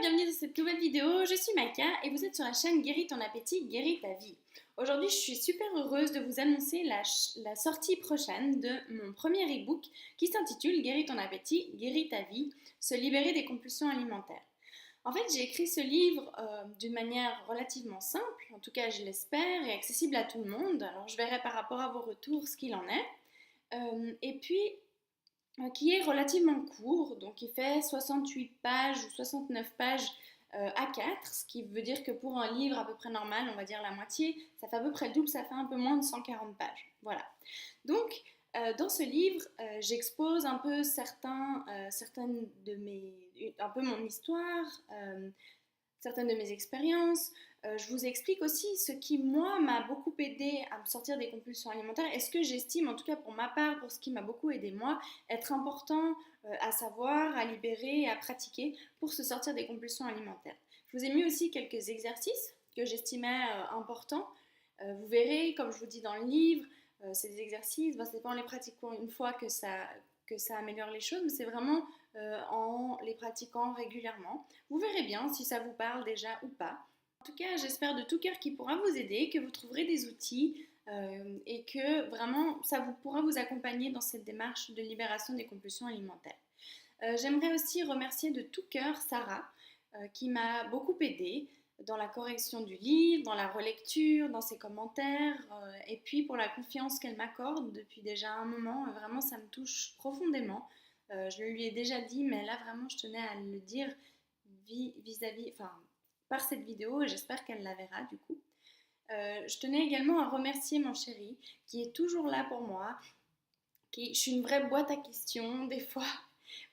bienvenue dans cette nouvelle vidéo, je suis Maïka et vous êtes sur la chaîne Guéris ton appétit, guéris ta vie. Aujourd'hui je suis super heureuse de vous annoncer la sortie prochaine de mon premier e-book qui s'intitule Guéris ton appétit, guéris ta vie, se libérer des compulsions alimentaires. En fait j'ai écrit ce livre d'une manière relativement simple, en tout cas je l'espère, et accessible à tout le monde. Alors je verrai par rapport à vos retours ce qu'il en est. Et puis qui est relativement court, donc il fait 68 pages ou 69 pages A4, ce qui veut dire que pour un livre à peu près normal, on va dire la moitié, ça fait à peu près le double, ça fait un peu moins de 140 pages. Voilà. Donc, dans ce livre, j'expose un peu certaines de un peu mon histoire, certaines de mes expériences. Je vous explique aussi ce qui, moi, m'a beaucoup aidé à me sortir des compulsions alimentaires et ce que j'estime, en tout cas pour ma part, pour ce qui m'a beaucoup aidé moi, être important à savoir, à libérer et à pratiquer pour se sortir des compulsions alimentaires. Je vous ai mis aussi quelques exercices que j'estimais importants. Vous verrez, comme je vous dis dans le livre, ces exercices, c'est pas en les pratiquant une fois que ça améliore les choses, mais c'est vraiment en les pratiquant régulièrement. Vous verrez bien si ça vous parle déjà ou pas. En tout cas, j'espère de tout cœur qu'il pourra vous aider, que vous trouverez des outils et que vraiment ça pourra vous accompagner dans cette démarche de libération des compulsions alimentaires. J'aimerais aussi remercier de tout cœur Sarah qui m'a beaucoup aidée dans la correction du livre, dans la relecture, dans ses commentaires et puis pour la confiance qu'elle m'accorde depuis déjà un moment. Vraiment, ça me touche profondément. Je lui ai déjà dit, mais là vraiment, je tenais à le dire vis-à-vis, enfin, par cette vidéo et j'espère qu'elle la verra du coup. Je tenais également à remercier mon chéri qui est toujours là pour moi. Je suis une vraie boîte à questions des fois.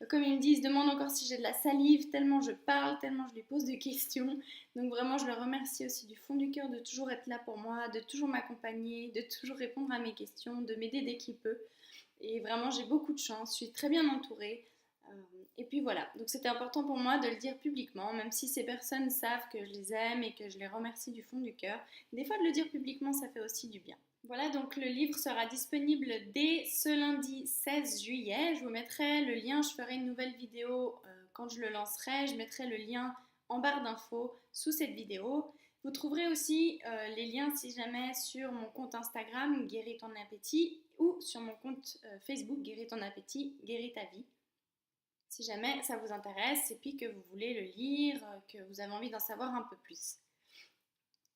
Comme il me dit, il se demande encore si j'ai de la salive, tellement je parle, tellement je lui pose de questions. Donc vraiment, je le remercie aussi du fond du cœur de toujours être là pour moi, de toujours m'accompagner, de toujours répondre à mes questions, de m'aider dès qu'il peut. Et vraiment, j'ai beaucoup de chance, je suis très bien entourée. Et puis voilà, donc c'était important pour moi de le dire publiquement, même si ces personnes savent que je les aime et que je les remercie du fond du cœur. Des fois, de le dire publiquement, ça fait aussi du bien. Voilà, donc le livre sera disponible dès ce lundi 16 juillet. Je vous mettrai le lien, je ferai une nouvelle vidéo quand je le lancerai. Je mettrai le lien en barre d'infos sous cette vidéo. Vous trouverez aussi les liens si jamais sur mon compte Instagram, Guéris ton appétit, ou sur mon compte Facebook, Guéris ton appétit, guéris ta vie. Si jamais ça vous intéresse et puis que vous voulez le lire, que vous avez envie d'en savoir un peu plus.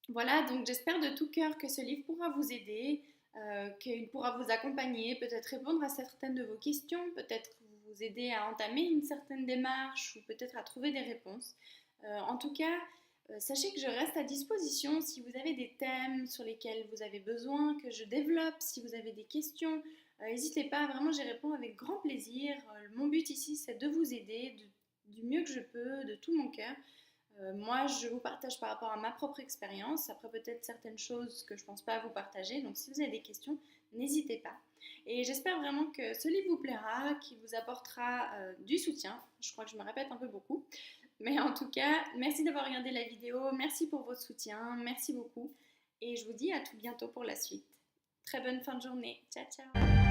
Voilà, donc j'espère de tout cœur que ce livre pourra vous aider, qu'il pourra vous accompagner, peut-être répondre à certaines de vos questions, peut-être vous aider à entamer une certaine démarche ou peut-être à trouver des réponses. En tout cas, sachez que je reste à disposition si vous avez des thèmes sur lesquels vous avez besoin que je développe, si vous avez des questions. N'hésitez pas, vraiment j'y réponds avec grand plaisir. Mon but ici c'est de vous aider du mieux que je peux, de tout mon cœur. Moi je vous partage par rapport à ma propre expérience, après peut-être certaines choses que je ne pense pas vous partager, donc si vous avez des questions, n'hésitez pas. Et j'espère vraiment que ce livre vous plaira, qu'il vous apportera du soutien. Je crois que je me répète un peu beaucoup. Mais en tout cas, merci d'avoir regardé la vidéo, merci pour votre soutien, merci beaucoup. Et je vous dis à tout bientôt pour la suite. Très bonne fin de journée. Ciao, ciao.